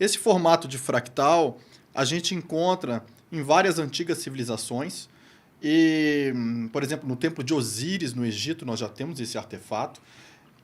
Esse formato de fractal a gente encontra em várias antigas civilizações. E, por exemplo, no templo de Osíris, no Egito, nós já temos esse artefato.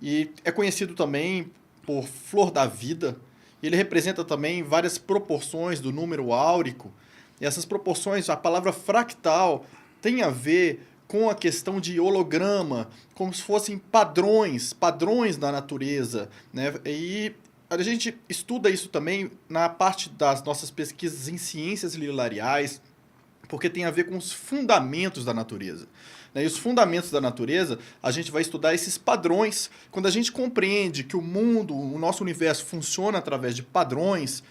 E é conhecido também por flor da vida. Ele representa também várias proporções do número áurico. E essas proporções, a palavra fractal tem a ver com a questão de holograma, como se fossem padrões da natureza, né? E a gente estuda isso também na parte das nossas pesquisas em ciências lilariais, porque tem a ver com os fundamentos da natureza. E os fundamentos da natureza, a gente vai estudar esses padrões. Quando a gente compreende que o mundo, o nosso universo funciona através de padrões,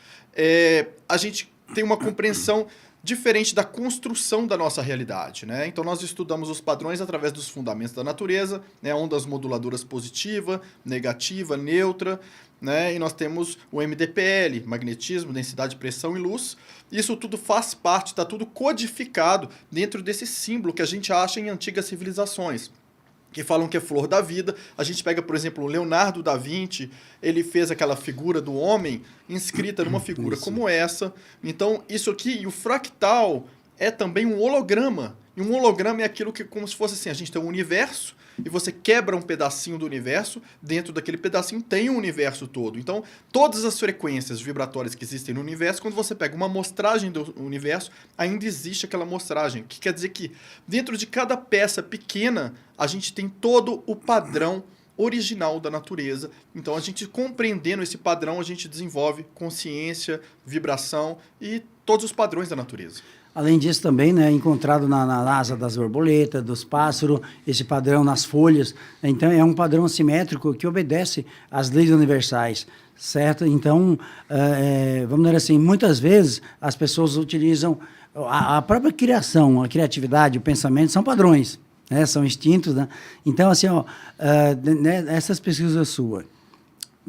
a gente tem uma compreensão diferente da construção da nossa realidade, né? Então, nós estudamos os padrões através dos fundamentos da natureza, né? Ondas moduladoras positiva, negativa, neutra, né? E nós temos o MDPL, magnetismo, densidade, pressão e luz. Isso tudo faz parte, está tudo codificado dentro desse símbolo que a gente acha em antigas civilizações, que falam que é flor da vida. A gente pega, por exemplo, o Leonardo da Vinci, ele fez aquela figura do homem inscrita numa figura como essa. Então, isso aqui, e o fractal é também um holograma. E um holograma é aquilo que, como se fosse assim, a gente tem um universo, e você quebra um pedacinho do universo, dentro daquele pedacinho tem o universo todo. Então, todas as frequências vibratórias que existem no universo, quando você pega uma amostragem do universo, ainda existe aquela amostragem, que quer dizer que dentro de cada peça pequena, a gente tem todo o padrão original da natureza. Então, a gente compreendendo esse padrão, a gente desenvolve consciência, vibração e todos os padrões da natureza. Além disso também, né, encontrado na asa das borboletas, dos pássaros, esse padrão nas folhas. Então, é um padrão simétrico que obedece às leis universais, certo? Então, vamos dizer assim, muitas vezes as pessoas utilizam a própria criação, a criatividade, o pensamento, são padrões, né, são instintos, né? Então, assim, essas pesquisas suas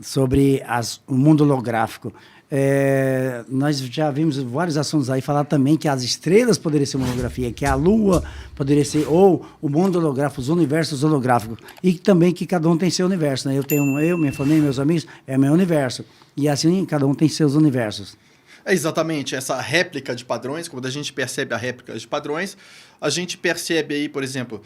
sobre o mundo holográfico, nós já vimos vários assuntos aí falar também que as estrelas poderiam ser uma holografia, que a Lua poderia ser, ou o mundo holográfico, os universos holográficos, e também que cada um tem seu universo, né? Eu tenho minha família, meus amigos, é meu universo, e assim cada um tem seus universos. Exatamente, essa réplica de padrões, quando a gente percebe a réplica de padrões, a gente percebe aí, por exemplo,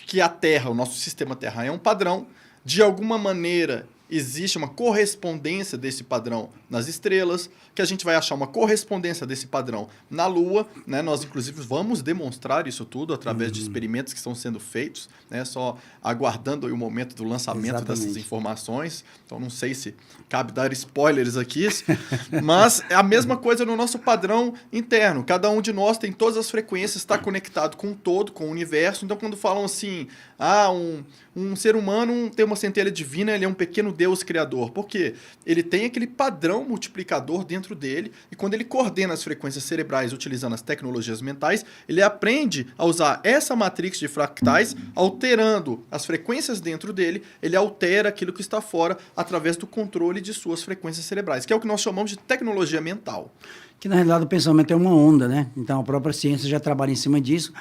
que a Terra, o nosso sistema Terra é um padrão, de alguma maneira existe uma correspondência desse padrão nas estrelas, que a gente vai achar uma correspondência desse padrão na Lua, né? Nós, inclusive, vamos demonstrar isso tudo através de experimentos que estão sendo feitos, né? Só aguardando aí o momento do lançamento dessas informações. Então, não sei se cabe dar spoilers aqui, mas é a mesma coisa no nosso padrão interno. Cada um de nós tem todas as frequências, está conectado com o todo, com o universo. Então, quando falam assim, um ser humano tem uma centelha divina, ele é um pequeno Deus criador. Por quê? Ele tem aquele padrão multiplicador dentro dele, e quando ele coordena as frequências cerebrais utilizando as tecnologias mentais, ele aprende a usar essa matrix de fractais, alterando as frequências dentro dele, ele altera aquilo que está fora através do controle de suas frequências cerebrais, que é o que nós chamamos de tecnologia mental. Que na realidade o pensamento é uma onda, né? Então a própria ciência já trabalha em cima disso.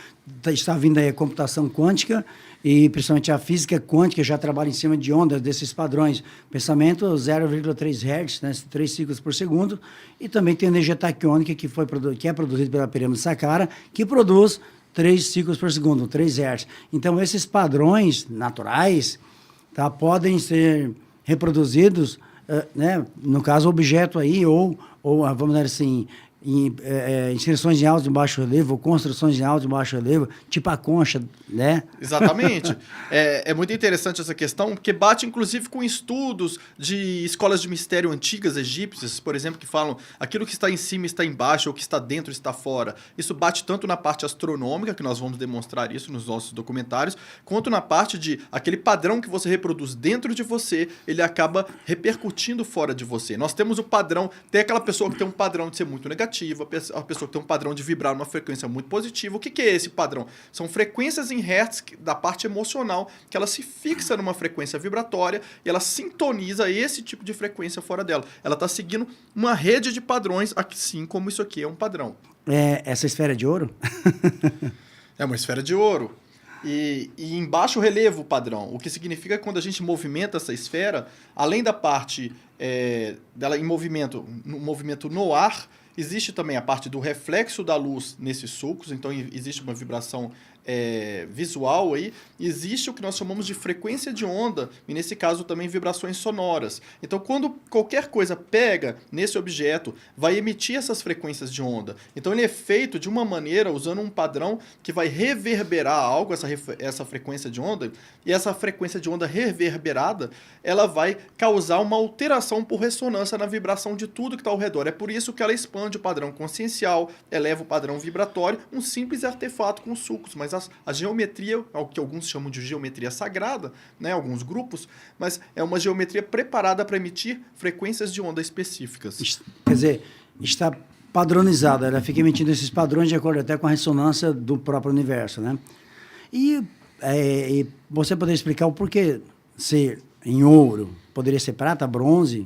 Está vindo aí a computação quântica e principalmente a física quântica já trabalha em cima de ondas desses padrões. Pensamento 0,3 Hz, né? 3 ciclos por segundo. E também tem a energia taquiônica que é produzida pela pirâmide de Saqqara, que produz 3 ciclos por segundo, 3 Hz. Então esses padrões naturais, tá, podem ser reproduzidos, né? No caso, objeto aí, ou vamos dizer assim, inscrições em alto e baixo relevo, ou construções em alto e baixo relevo, tipo a concha, né? Exatamente. É muito interessante essa questão, porque bate inclusive com estudos de escolas de mistério antigas egípcias, por exemplo, que falam aquilo que está em cima está embaixo, ou que está dentro está fora. Isso bate tanto na parte astronômica, que nós vamos demonstrar isso nos nossos documentários, quanto na parte de aquele padrão que você reproduz dentro de você, ele acaba repercutindo fora de você. Nós temos o padrão, tem aquela pessoa que tem um padrão de ser muito negativo, a pessoa que tem um padrão de vibrar numa frequência muito positiva. O que é esse padrão? São frequências em hertz da parte emocional, que ela se fixa numa frequência vibratória e ela sintoniza esse tipo de frequência fora dela. Ela está seguindo uma rede de padrões, assim como isso aqui é um padrão. Essa esfera de ouro? É uma esfera de ouro. E em baixo relevo padrão, o que significa que quando a gente movimenta essa esfera, além da parte dela em movimento no ar, existe também a parte do reflexo da luz nesses sulcos, então existe uma vibração visual aí, existe o que nós chamamos de frequência de onda, e nesse caso também vibrações sonoras. Então, quando qualquer coisa pega nesse objeto, vai emitir essas frequências de onda. Então, ele é feito de uma maneira, usando um padrão que vai reverberar algo, essa frequência de onda, e essa frequência de onda reverberada, ela vai causar uma alteração por ressonância na vibração de tudo que está ao redor. É por isso que ela expande o padrão consciencial, eleva o padrão vibratório, um simples artefato com sulcos, mas a geometria, o que alguns chamam de geometria sagrada, né, alguns grupos, mas é uma geometria preparada para emitir frequências de onda específicas. Quer dizer, está padronizada, ela fica emitindo esses padrões de acordo até com a ressonância do próprio universo, né? E você poderia explicar o porquê ser em ouro, poderia ser prata, bronze?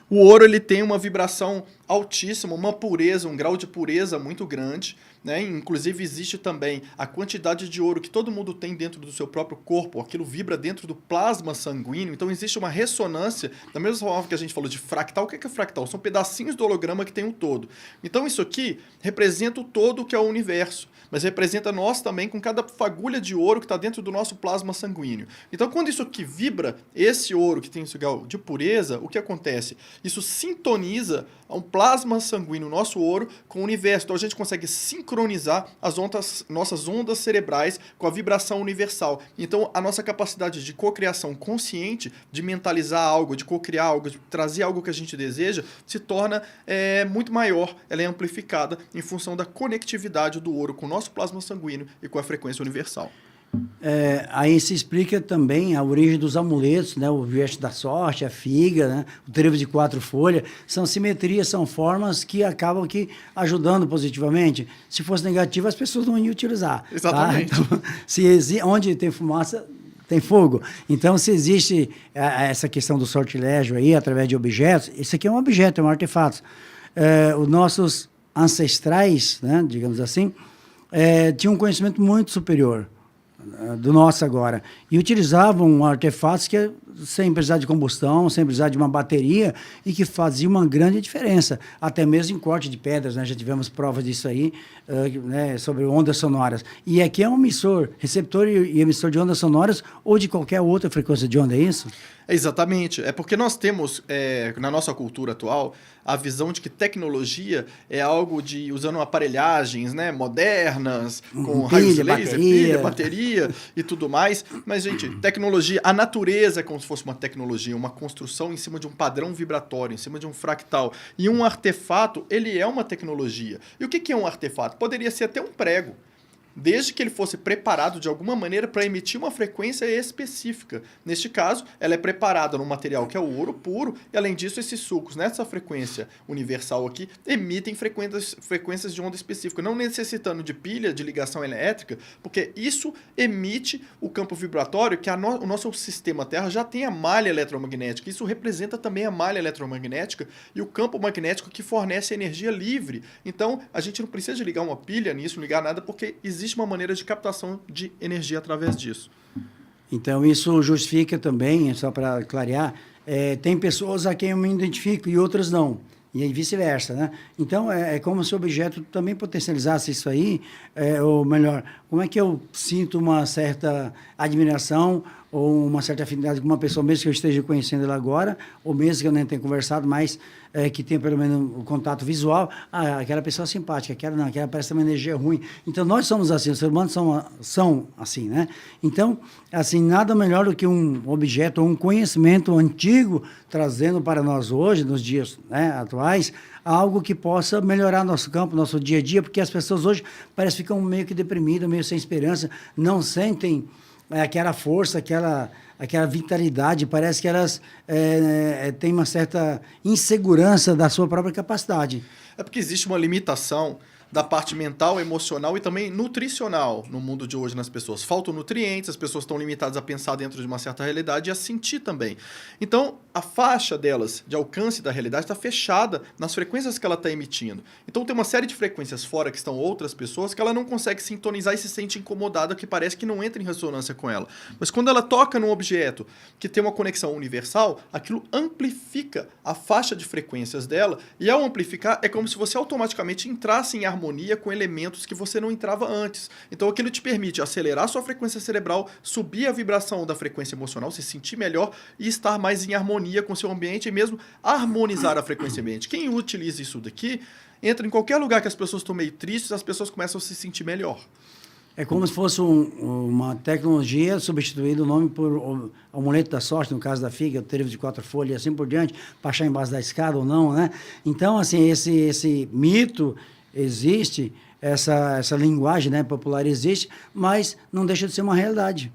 O ouro ele tem uma vibração altíssima, uma pureza, um grau de pureza muito grande, né? Inclusive existe também a quantidade de ouro que todo mundo tem dentro do seu próprio corpo, aquilo vibra dentro do plasma sanguíneo, então existe uma ressonância, da mesma forma que a gente falou de fractal. O que é fractal? São pedacinhos do holograma que tem um todo. Então isso aqui representa o todo que é o universo, mas representa nós também com cada fagulha de ouro que está dentro do nosso plasma sanguíneo. Então quando isso aqui vibra, esse ouro que tem esse grau de pureza, o que acontece? Isso sintoniza um plasma sanguíneo, nosso ouro, com o universo. Então a gente consegue sincronizar nossas ondas cerebrais com a vibração universal. Então a nossa capacidade de cocriação consciente, de mentalizar algo, de cocriar algo, de trazer algo que a gente deseja, se torna muito maior. Ela é amplificada em função da conectividade do ouro com o nosso plasma sanguíneo e com a frequência universal. Aí se explica também a origem dos amuletos, né? O veste da sorte, a figa, né? O trevo de 4 folhas, são simetrias, são formas que acabam aqui ajudando positivamente. Se fosse negativo, as pessoas não iam utilizar. Exatamente. Tá? Então, onde tem fumaça, tem fogo. Então, se existe essa questão do sortilégio aí, através de objetos, isso aqui é um objeto, é um artefato. Os nossos ancestrais, né, digamos assim, tinham um conhecimento muito superior do nosso agora, e utilizavam artefatos que sem precisar de combustão, sem precisar de uma bateria, e que faziam uma grande diferença, até mesmo em corte de pedras, né? Já tivemos provas disso aí, né, sobre ondas sonoras. E aqui é um emissor, receptor e emissor de ondas sonoras ou de qualquer outra frequência de onda, é isso? Exatamente. É porque nós temos, na nossa cultura atual, a visão de que tecnologia é algo de usando aparelhagens, né, modernas, com raios laser, pilha, bateria e tudo mais. Mas, gente, tecnologia, a natureza é como se fosse uma tecnologia, uma construção em cima de um padrão vibratório, em cima de um fractal. E um artefato, ele é uma tecnologia. E o que é um artefato? Poderia ser até um prego, desde que ele fosse preparado de alguma maneira para emitir uma frequência específica. Neste caso, ela é preparada num material que é o ouro puro, e além disso, esses sulcos nessa frequência universal aqui emitem frequências de onda específica, não necessitando de pilha, de ligação elétrica, porque isso emite o campo vibratório que o nosso sistema Terra já tem a malha eletromagnética. Isso representa também a malha eletromagnética e o campo magnético que fornece energia livre. Então, a gente não precisa de ligar uma pilha nisso, ligar nada, porque existe uma maneira de captação de energia através disso. Então, isso justifica também, só para clarear, tem pessoas a quem eu me identifico e outras não. E aí vice-versa, né? Então, é como se o objeto também potencializasse isso aí, ou melhor, como é que eu sinto uma certa admiração ou uma certa afinidade com uma pessoa, mesmo que eu esteja conhecendo ela agora, ou mesmo que eu nem tenha conversado, mas que tenha pelo menos o contato visual, aquela pessoa é simpática, aquela parece ter uma energia ruim. Então, nós somos assim, os seres humanos são assim, né? Então, assim, nada melhor do que um objeto ou um conhecimento antigo trazendo para nós hoje, nos dias, né, atuais, algo que possa melhorar nosso campo, nosso dia a dia, porque as pessoas hoje parecem que ficam meio que deprimidas, meio sem esperança, não sentem aquela força, aquela vitalidade, parece que elas têm uma certa insegurança da sua própria capacidade. É porque existe uma limitação da parte mental, emocional e também nutricional no mundo de hoje nas pessoas. Faltam nutrientes, as pessoas estão limitadas a pensar dentro de uma certa realidade e a sentir também. Então, a faixa delas de alcance da realidade está fechada nas frequências que ela está emitindo. Então, tem uma série de frequências fora que estão outras pessoas que ela não consegue sintonizar e se sente incomodada, que parece que não entra em ressonância com ela. Mas quando ela toca num objeto que tem uma conexão universal, aquilo amplifica a faixa de frequências dela, e ao amplificar é como se você automaticamente entrasse em harmonia com elementos que você não entrava antes. Então aquilo te permite acelerar sua frequência cerebral, subir a vibração da frequência emocional, se sentir melhor e estar mais em harmonia com o seu ambiente e mesmo harmonizar a frequência ambiente. Quem utiliza isso daqui, entra em qualquer lugar que as pessoas estão meio tristes, as pessoas começam a se sentir melhor. É como se fosse uma tecnologia substituindo o nome por amuleto da sorte, no caso da figa, o trevo de 4 folhas e assim por diante, para achar embaixo da escada ou não, né? Então, assim, esse mito existe, essa linguagem, né, popular existe, mas não deixa de ser uma realidade.